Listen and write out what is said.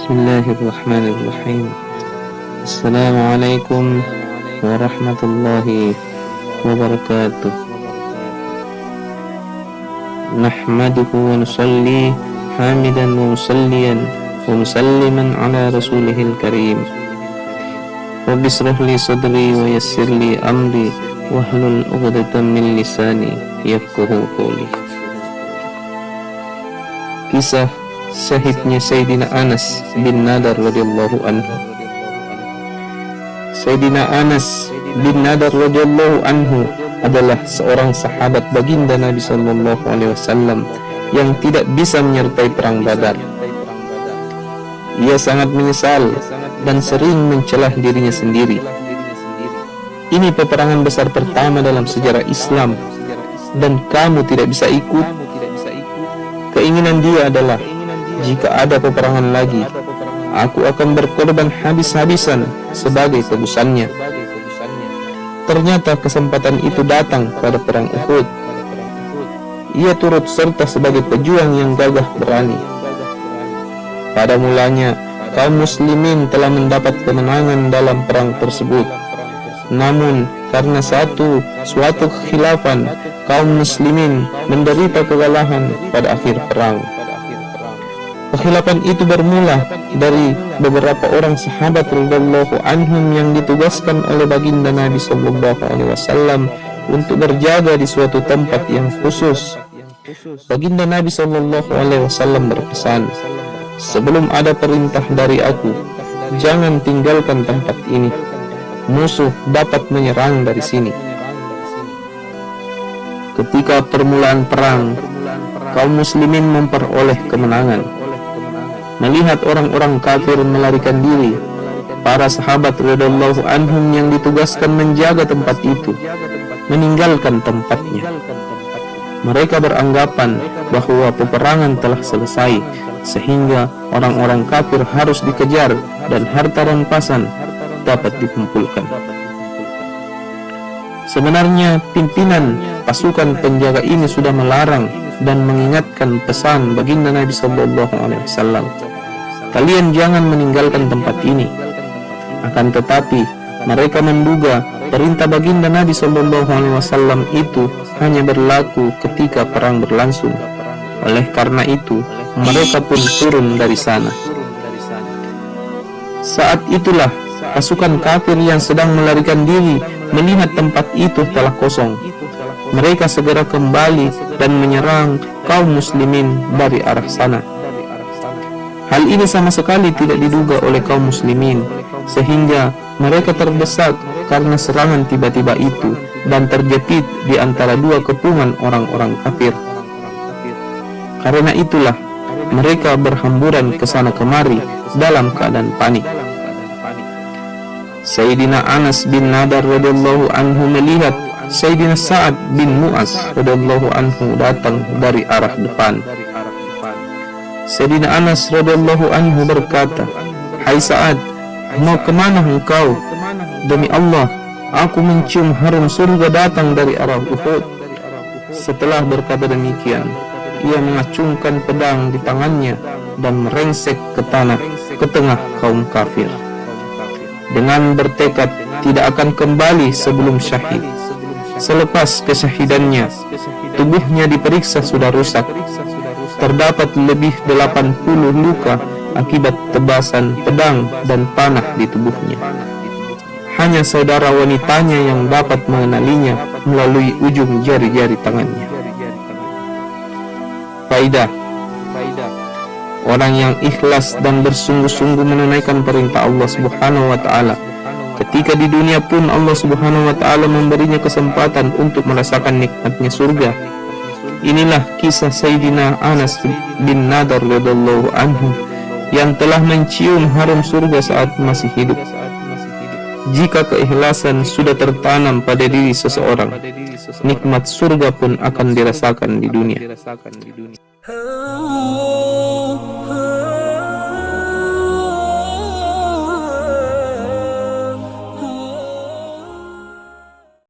Bismillahirrahmanirrahim. Assalamualaikum warahmatullahi wabarakatuh. Nahmaduhu wa nusalli hamidan wa musalliyan wa musalliman ala rasulihil karim. Rabbi shrah li sadri wa yassir li amri wahlul 'uqdatam min lisani yafqahu qawli. Kisah syahidnya Sayyidina Anas bin Nadar radhiyallahu anhu. Sayyidina Anas bin Nadar radhiyallahu anhu adalah seorang sahabat baginda Nabi sallallahu alaihi wasallam yang tidak bisa menyertai perang Badar. Ia sangat menyesal dan sering mencelah dirinya sendiri. Ini peperangan besar pertama dalam sejarah Islam dan kamu tidak bisa ikut. Keinginan dia adalah, jika ada peperangan lagi, aku akan berkorban habis-habisan sebagai tebusannya. Ternyata kesempatan itu datang pada perang Uhud. Ia turut serta sebagai pejuang yang gagah berani. Pada mulanya, kaum muslimin telah mendapat kemenangan dalam perang tersebut. Namun, karena suatu kekhilafan, kaum muslimin menderita kekalahan pada akhir perang. Kekhilafan itu bermula dari beberapa orang sahabat radhiyallahu anhum yang ditugaskan oleh baginda Nabi sallallahu alaihi wasallam untuk berjaga di suatu tempat yang khusus. Baginda Nabi sallallahu alaihi wasallam berpesan, "Sebelum ada perintah dari aku, jangan tinggalkan tempat ini. Musuh dapat menyerang dari sini." Ketika permulaan perang, kaum muslimin memperoleh kemenangan. Melihat orang-orang kafir melarikan diri, para sahabat radhiyallahu anhum yang ditugaskan menjaga tempat itu meninggalkan tempatnya. Mereka beranggapan bahwa peperangan telah selesai, sehingga orang-orang kafir harus dikejar dan harta rampasan dapat dikumpulkan. Sebenarnya pimpinan pasukan penjaga ini sudah melarang dan mengingatkan pesan baginda Nabi sallallahu alaihi wasallam, "Kalian jangan meninggalkan tempat ini." Akan tetapi mereka menduga perintah baginda Nabi sallallahu alaihi wasallam itu hanya berlaku ketika perang berlangsung. Oleh karena itu, mereka pun turun dari sana. Saat itulah pasukan kafir yang sedang melarikan diri melihat tempat itu telah kosong. Mereka segera kembali dan menyerang kaum muslimin dari arah sana. Hal ini sama sekali tidak diduga oleh kaum muslimin, sehingga mereka terdesak karena serangan tiba-tiba itu dan terjepit di antara dua kepungan orang-orang kafir. Karena itulah mereka berhamburan ke sana kemari dalam keadaan panik. Sayyidina Anas bin Nadar radhiyallahu anhu melihat Sayyidina Sa'ad bin Mu'az radhiyallahu anhu datang dari arah depan. Sayyidina Anas radhiyallahu anhu berkata, "Hai Sa'ad, mau kemana engkau?" "Demi Allah, aku mencium harum surga datang dari arah Uhud." Setelah berkata demikian, ia mengacungkan pedang di tangannya dan merengsek ke tanah ke tengah kaum kafir. Dengan bertekad tidak akan kembali sebelum syahid. Selepas kesyahidannya, tubuhnya diperiksa sudah rusak. Terdapat lebih 80 luka akibat tebasan pedang dan panah di tubuhnya. Hanya saudara wanitanya yang dapat mengenalinya melalui ujung jari-jari tangannya. Faidah: orang yang ikhlas dan bersungguh-sungguh menunaikan perintah Allah Subhanahu wa taala, ketika di dunia pun Allah Subhanahu wa taala memberinya kesempatan untuk merasakan nikmatnya surga. Inilah kisah Sayyidina Anas bin Nadar radhiyallahu anhu yang telah mencium harum surga saat masih hidup. Jika keikhlasan sudah tertanam pada diri seseorang, nikmat surga pun akan dirasakan di dunia.